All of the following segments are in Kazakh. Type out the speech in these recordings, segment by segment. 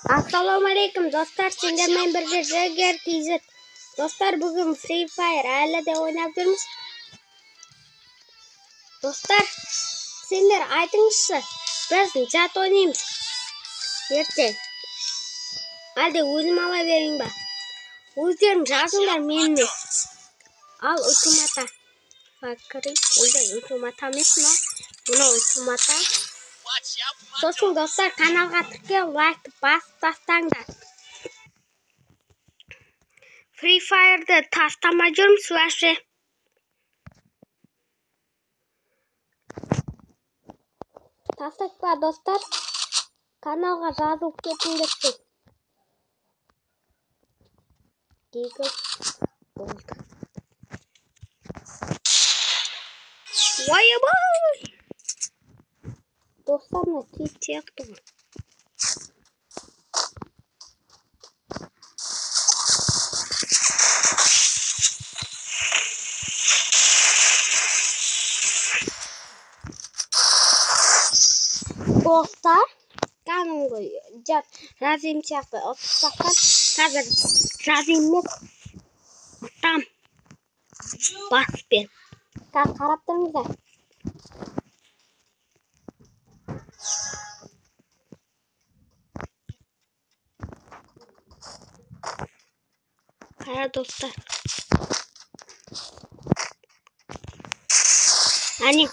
Ассалаумағалейкум достар, сендермен бірге Жігер KZ. Достар, бүгін Free Fire әлі де ойнап жүрміз. Достар, сендер айтыңызшы, біз жат ойнаймыз ертең. Әлде өзім ала берейін ба? Өздерің жазыңдар меніме. Ал ультимата. Ультимата емес ма? Бұны ультимата. Сосын достар, каналға тіркел, лайкты басып тастаңдар. Free Fire'ды тастамай жүрміз вообще. Тастайық па достар? Каналға жазылып кетіңдерші. Дейгі болды. Ой-ой! Достарына кит сияқты ғой. Достар, кәдімгі жат жазайым сияқты ұтыстақтан қазір жазайым емес. Там басып бер. Қарап тұрыңыздар. Қара достар. Әне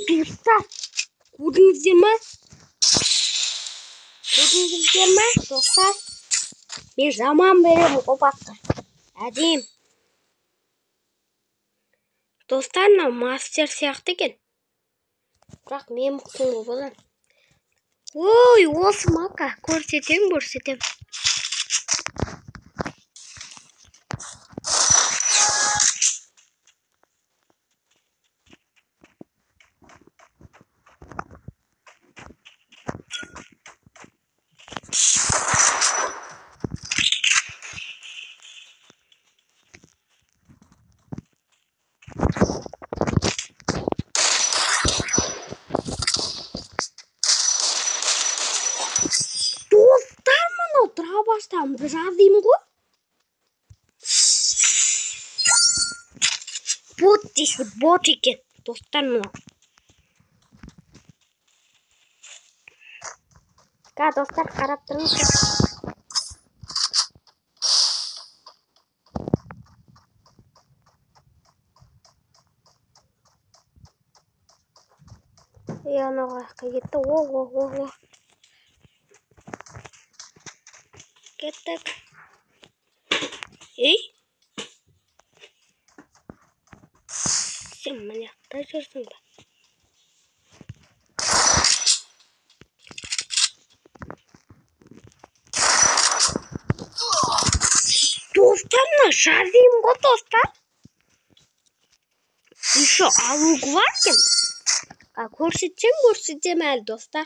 достар. Көрдіңіздер ма? Достар? Мен жаман беремін қопаққа. Әдейім. Достар, мына мастер сияқты екен. Бірақ мен мықтың болам. Ой, осы мака. Көрсетем. Достар, мұны тұра бастам жазайым ғой. Бот дейсі, бот екен. Достар, мұны. Достар, қарап тұрыңыз. Анаға кетті. О. Кеттік. Ей? Сен маяқта жүрсің ба? Достарына жазайым ғой, достар. Еще алуғы бар екен. Көрсетем әлі, достар.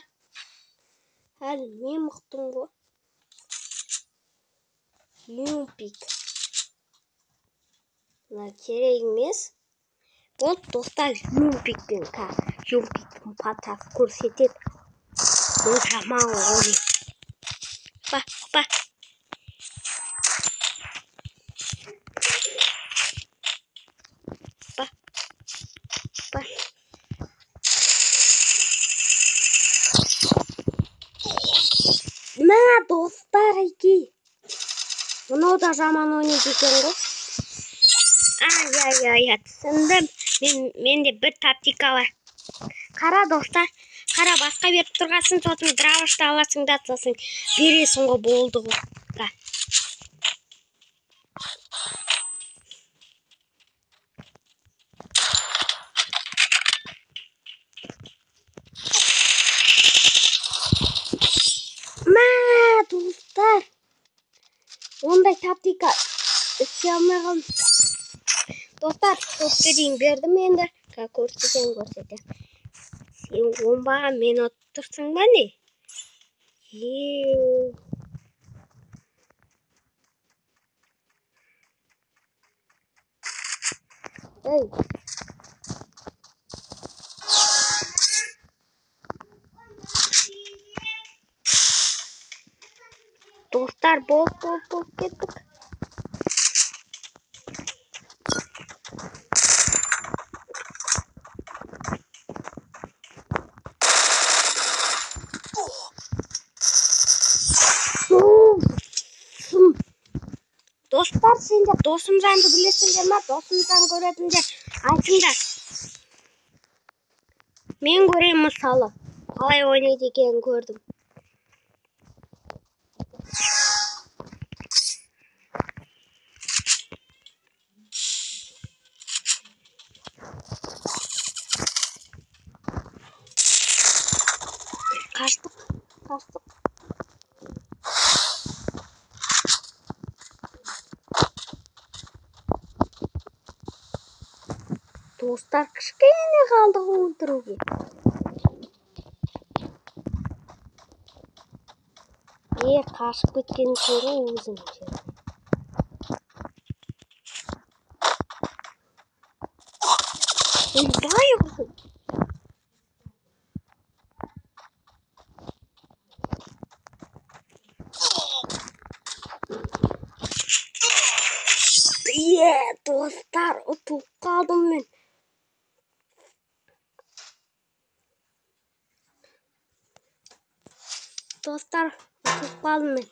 Әлі не мықтың ғой? Юмпик. Керек емес. Вот, достар, юмпиктің патасы көрсетеді. Бұл жаман ғой. Ба. Мә, достар, еке. Мұнау да жаман ойнайды екен ғой. Ай, түсіндім. Менде бір тактика бар. Қара достар, қара басқа беріп тұрғасын, сосын дравашты аласың да, сосын бересің ғой, болды ғой. Мә, достар. Ондай тактика істей алмағым. Достар, көрсетейін бердім енді. Көрсетем. Сен оңбаған мен отырсың ба не? Ей. Достар, болып кеттік. Достар, сендер досымжанды білесіңдер ма? Досымжан көретіндер айтыңдар. Мен көрем мысалы. Қалай ойнайды екенін көрдім. Қаштық. Достар, кішкене қалды өлтіруге. Қашып кеткен көрі өзім. Ойбай өзім. Достар, ұтылып қалдым мен. Достар, ұтылып қалдым мен.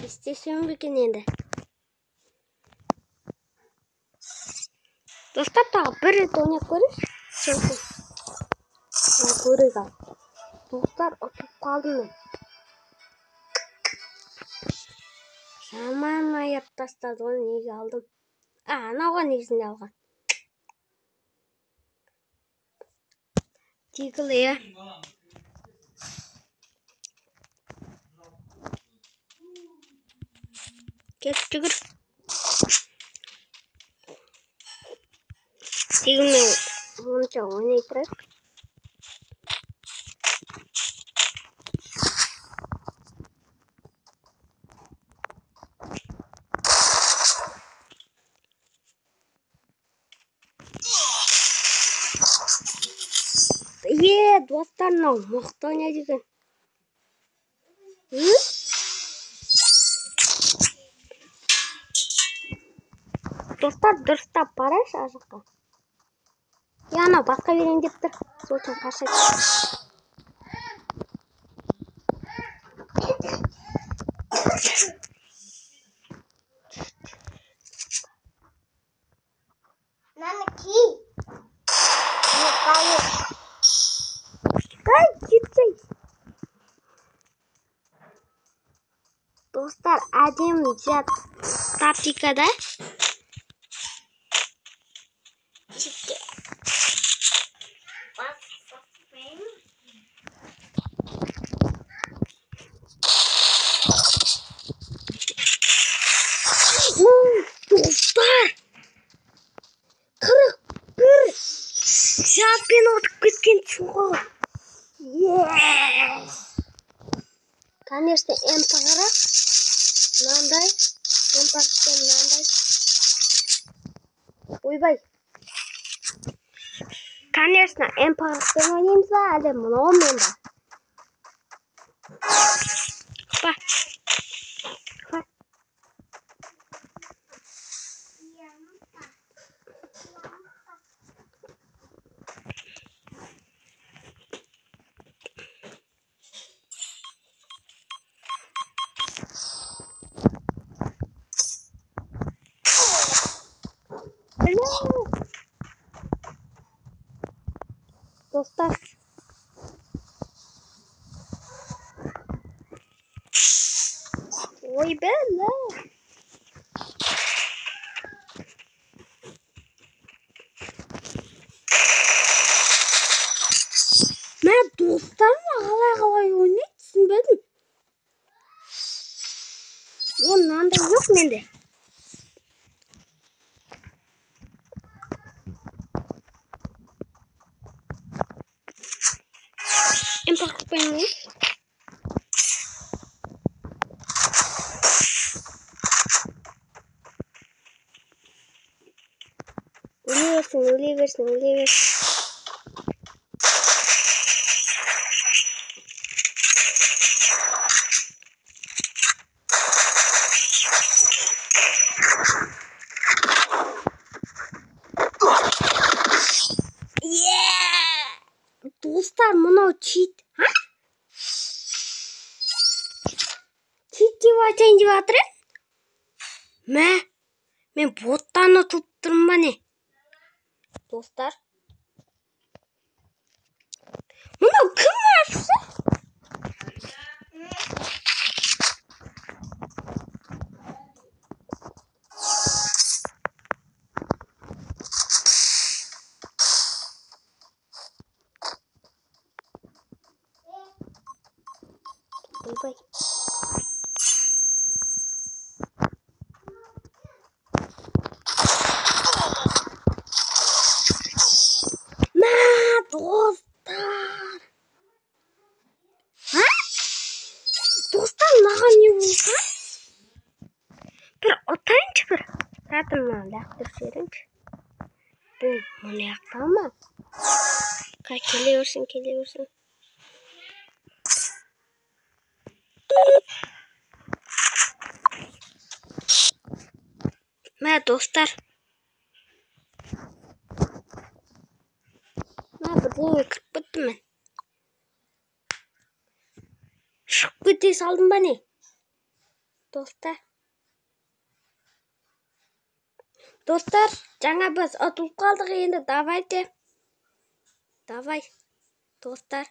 İstesem bir de. Dostlar daha bir tane koyuz. Çünkü koyuz. Dostlar oturup kaldım. Zaman ayıp taşladı onu iyi aldım. Ne olan izin algan. Tigıl ya. Çıkır. Tigıl'la onu çok oynayacak. Dostlar ne mıқты oynayacak. Dostlar dürüstte barış aşıkta. Yani başka birine gittir. Soçun kaçak. Nanaki. Gidecek. Dostlar adım cat taktikada. Dostlar 41 şampiyon olduk кеткен чугу. Конечно, эмпара мынандай, эмпарстен мынандай. Ойбай. Конечно, эмпарстен ойнаймыз ба, әлде мынаумен ба? Dostlar. Oy bella. Ben dostlarımla kalay oynayıp düşünmedim. Ondan da yok bende. Empak benim. Ölüyorsun. Достар, мынау чит. Чит деп айтайын деп жатыр ем. Мә, мен боттаны тұтып тұрмын ба не? Достар. Мынау кім ашысы? Ойбай. Мә, достар. Достар, маған не болса? Бір ұтайыншы бір. Затымнан лақтырып жіберейінші. Бұл мұны яқта ма? Келе берсін. Мә, достар. Мә, бірдеңе кіріп кетті мен. Шығып кете салдым ба не? Достар. Достар, жаңа біз ұтылып қалдық енді. Давай. Достар.